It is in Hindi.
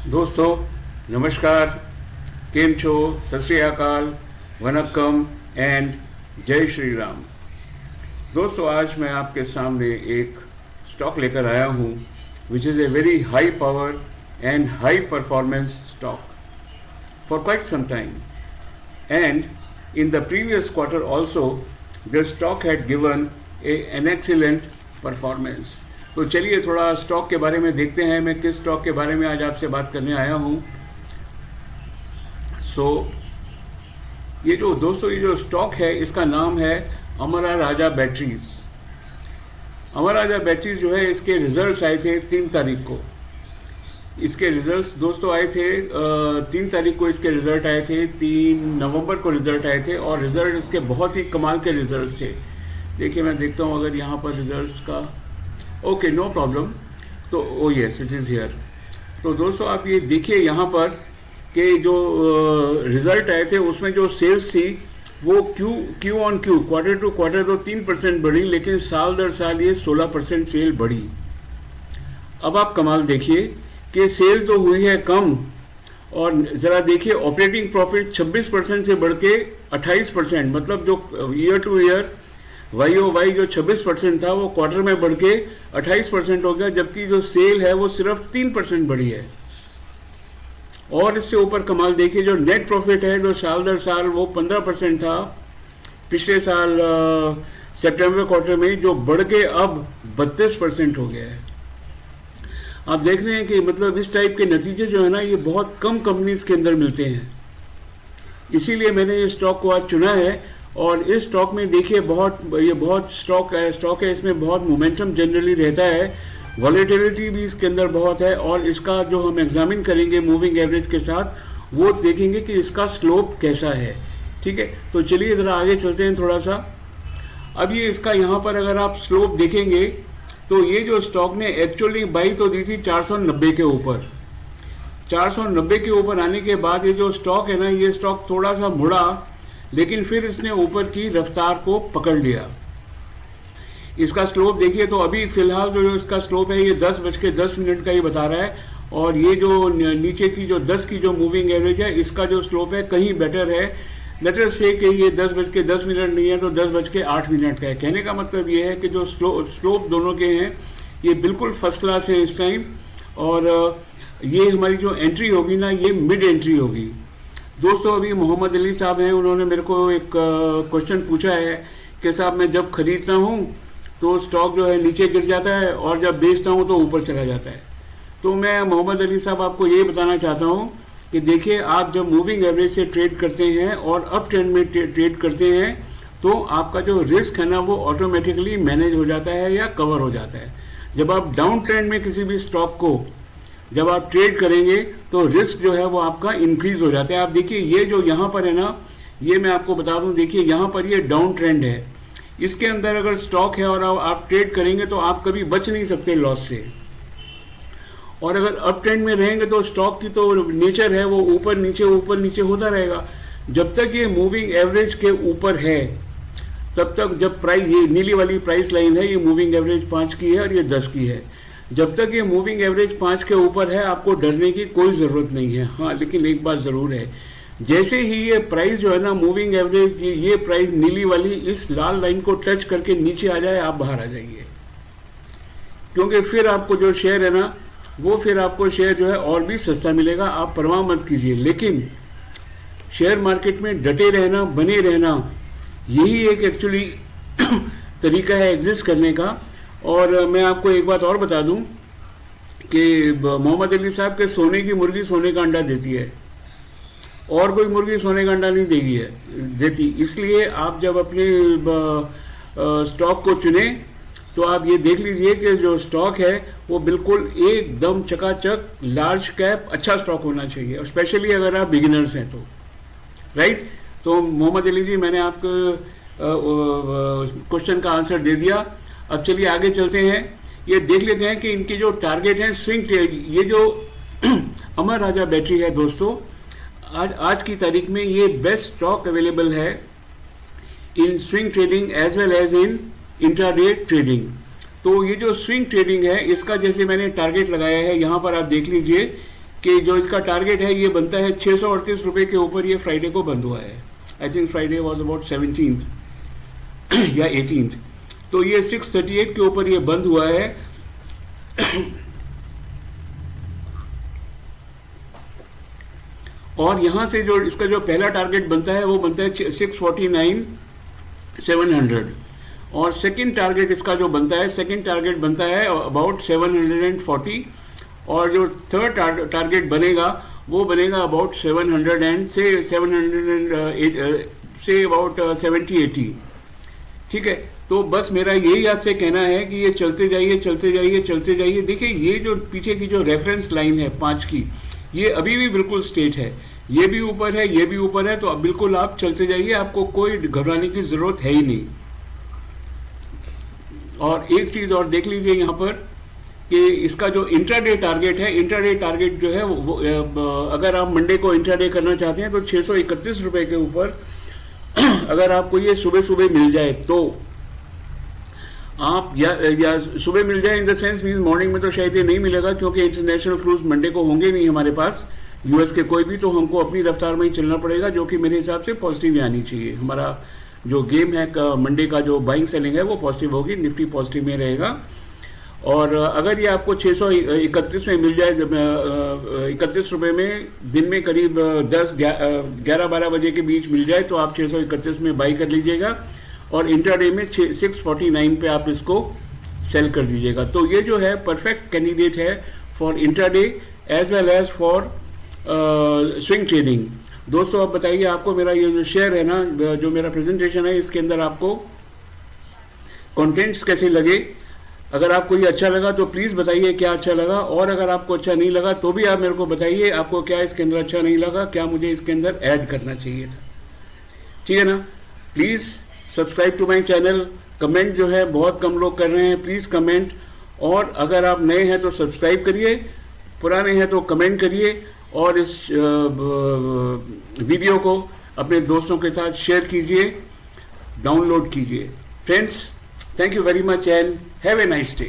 दोस्तों नमस्कार, केम छो, सत श्री अकाल, वनक्कम एंड जय श्री राम। दोस्तों आज मैं आपके सामने एक स्टॉक लेकर आया हूँ which is a very high power and high performance stock for quite some time, and in the previous quarter also the stock had given an excellent performance. तो चलिए थोड़ा स्टॉक के बारे में देखते हैं, मैं किस स्टॉक के बारे में आज आपसे बात करने आया हूँ। ये जो स्टॉक है इसका नाम है अमरा राजा बैटरीज। अमरा राजा बैटरीज जो है इसके रिजल्ट्स आए थे 3 तारीख को। इसके रिजल्ट्स दोस्तों आए थे 3 तारीख को इसके रिज़ल्ट आए थे, 3 नवंबर को रिज़ल्ट आए थे और रिज़ल्ट इसके बहुत ही कमाल के रिज़ल्ट थे। देखिए मैं देखता हूँ अगर यहाँ पर रिज़ल्ट्स का, ओके नो प्रॉब्लम, तो ओ यस इट इज़ हियर। तो दोस्तों आप ये देखिए यहाँ पर कि जो रिज़ल्ट आए थे उसमें जो सेल्स थी वो Q on Q, quarter to quarter तो 3% बढ़ी, लेकिन साल दर साल ये 16% सेल बढ़ी। अब आप कमाल देखिए कि सेल तो हुई है कम, और ज़रा देखिए ऑपरेटिंग प्रॉफिट 26% से बढ़ के 28%, मतलब जो ईयर टू ईयर YOY जो 26% था वो क्वार्टर में बढ़ के 28% हो गया, जबकि जो सेल है वो सिर्फ 3% बढ़ी है। और इससे ऊपर कमाल देखिए जो नेट प्रॉफिट है जो साल दर साल वो 15% था पिछले साल सितंबर क्वार्टर में, जो बढ़ के अब 32% हो गया है। आप देख रहे हैं कि मतलब इस टाइप के नतीजे जो है ना ये बहुत कम कंपनीज के अंदर मिलते हैं, इसीलिए मैंने ये स्टॉक को आज चुना है। और इस स्टॉक में देखिए बहुत स्टॉक है, इसमें बहुत मोमेंटम जनरली रहता है, वॉलेटिलिटी भी इसके अंदर बहुत है, और इसका जो हम एग्जामिन करेंगे मूविंग एवरेज के साथ वो देखेंगे कि इसका स्लोप कैसा है। ठीक है, तो चलिए ज़रा आगे चलते हैं थोड़ा सा। अब ये इसका यहाँ पर अगर आप स्लोप देखेंगे तो ये जो स्टॉक ने एक्चुअली बाई तो दी थी 490 के ऊपर। 490 के ऊपर आने के बाद ये जो स्टॉक है ना ये स्टॉक थोड़ा सा मुड़ा, लेकिन फिर इसने ऊपर की रफ्तार को पकड़ लिया। इसका स्लोप देखिए तो अभी फिलहाल जो इसका स्लोप है ये 10:10 का ही बता रहा है, और ये जो नीचे की जो 10 की जो मूविंग एवरेज है इसका जो स्लोप है कहीं बेटर है। लेट अस से कि ये 10:10 नहीं है तो 10:08 का है। कहने का मतलब ये है कि जो स्लोप दोनों के हैं ये बिल्कुल फर्स्ट क्लास है इस टाइम, और ये हमारी जो एंट्री होगी ना ये मिड एंट्री होगी। दोस्तों अभी मोहम्मद अली साहब हैं, उन्होंने मेरे को एक क्वेश्चन पूछा है कि साहब मैं जब खरीदता हूँ तो स्टॉक जो है नीचे गिर जाता है और जब बेचता हूँ तो ऊपर चला जाता है। तो मैं मोहम्मद अली साहब आपको ये बताना चाहता हूँ कि देखिए आप जब मूविंग एवरेज से ट्रेड करते हैं और अप ट्रेंड में ट्रेड करते हैं तो आपका जो रिस्क है ना वो ऑटोमेटिकली मैनेज हो जाता है या कवर हो जाता है। जब आप डाउन ट्रेंड में किसी भी स्टॉक को जब आप ट्रेड करेंगे तो रिस्क जो है वो आपका इंक्रीज हो जाता है। आप देखिए ये जो यहाँ पर है ना ये मैं आपको बता दूँ, देखिए यहाँ पर ये डाउन ट्रेंड है, इसके अंदर अगर स्टॉक है और आप ट्रेड करेंगे तो आप कभी बच नहीं सकते लॉस से। और अगर अप ट्रेंड में रहेंगे तो स्टॉक की तो नेचर है वो ऊपर नीचे होता रहेगा। जब तक ये मूविंग एवरेज के ऊपर है तब तक, जब प्राइस ये नीली वाली प्राइस लाइन है ये मूविंग एवरेज 5 की है और ये 10 की है, जब तक ये मूविंग एवरेज 5 के ऊपर है आपको डरने की कोई ज़रूरत नहीं है। हाँ लेकिन एक बात ज़रूर है, जैसे ही ये प्राइस जो है ना मूविंग एवरेज ये प्राइस नीली वाली इस लाल लाइन को टच करके नीचे आ जाए आप बाहर आ जाइए, क्योंकि फिर आपको जो शेयर है ना वो फिर आपको शेयर जो है और भी सस्ता मिलेगा। आप परवाह मत कीजिए, लेकिन शेयर मार्केट में डटे रहना, बने रहना, यही एक एक्चुअली तरीका है एग्जिस्ट करने का। और मैं आपको एक बात और बता दूं कि मोहम्मद अली साहब के सोने की मुर्गी सोने का अंडा देती है, और कोई मुर्गी सोने का अंडा नहीं देती। इसलिए आप जब अपने स्टॉक को चुने तो आप ये देख लीजिए कि जो स्टॉक है वो बिल्कुल एकदम चकाचक लार्ज कैप अच्छा स्टॉक होना चाहिए, और स्पेशली अगर आप बिगिनर्स हैं तो राइट। तो मोहम्मद अली जी मैंने आपको क्वेश्चन का आंसर दे दिया। अब चलिए आगे चलते हैं, ये देख लेते हैं कि इनकी जो टारगेट है स्विंग ये जो अमर राजा बैटरी है दोस्तों, आज की तारीख में ये बेस्ट स्टॉक अवेलेबल है in swing trading as well as in intraday trading. तो ये जो स्विंग ट्रेडिंग है इसका जैसे मैंने टारगेट लगाया है यहाँ पर आप देख लीजिए कि जो इसका टारगेट है ये बनता है 638 रुपये के ऊपर, ये फ्राइडे को बंद हुआ है। I think Friday was about 17th या 18th, तो ये 638 के ऊपर ये बंद हुआ है। और यहाँ से जो इसका जो पहला टारगेट बनता है वो बनता है 649,700, और सेकंड टारगेट इसका जो बनता है, सेकंड टारगेट बनता है अबाउट 740, और जो थर्ड टारगेट बनेगा वो बनेगा अबाउट 700 से अबाउट 70-80। ठीक है, तो बस मेरा यही आपसे कहना है कि ये चलते जाइए चलते जाइए चलते जाइए। देखिए ये जो पीछे की जो रेफरेंस लाइन है 5 की, ये अभी भी बिल्कुल स्ट्रेट है, ये भी ऊपर है, ये भी ऊपर है, तो अब बिल्कुल आप चलते जाइए, आपको कोई घबराने की जरूरत है ही नहीं। और एक चीज और देख लीजिए यहाँ पर कि इसका जो इंट्राडे टारगेट है, इंट्राडे टारगेट जो है वो अगर आप मंडे को इंट्राडे करना चाहते हैं तो 631 रुपए के ऊपर अगर आपको ये सुबह सुबह मिल जाए तो आप या सुबह मिल जाए in the sense mean morning में तो शायद ये नहीं मिलेगा, क्योंकि इंटरनेशनल क्रूज मंडे को होंगे नहीं हमारे पास यूएस के कोई भी, तो हमको अपनी रफ्तार में ही चलना पड़ेगा, जो कि मेरे हिसाब से पॉजिटिव ही आनी चाहिए। हमारा जो गेम है मंडे का जो बाइंग सेलिंग है वो पॉजिटिव होगी, निफ्टी पॉजिटिव में रहेगा। और अगर ये आपको 631 में मिल जाए, 31 रुपये में दिन में करीब 11-12 बजे के बीच मिल जाए तो आप 631 में बाई कर लीजिएगा, और इंट्राडे में 649 पे आप इसको सेल कर दीजिएगा। तो ये जो है परफेक्ट कैंडिडेट है for intraday as well as for swing trading. दोस्तों अब बताइए आपको मेरा ये जो शेयर है ना, जो मेरा प्रेजेंटेशन है, इसके अंदर आपको कंटेंट्स कैसे लगे। अगर आपको ये अच्छा लगा तो प्लीज़ बताइए क्या अच्छा लगा, और अगर आपको अच्छा नहीं लगा तो भी आप मेरे को बताइए आपको क्या इसके अंदर अच्छा नहीं लगा, क्या मुझे इसके अंदर ऐड करना चाहिए था। ठीक है ना, please subscribe to my channel. Comment जो है बहुत कम लोग कर रहे हैं, प्लीज़ कमेंट, और अगर आप नए हैं तो सब्सक्राइब करिए, पुराने हैं तो कमेंट करिए, और इस वीडियो को अपने दोस्तों के साथ शेयर कीजिए, डाउनलोड कीजिए। Friends, thank you very much and have a nice day.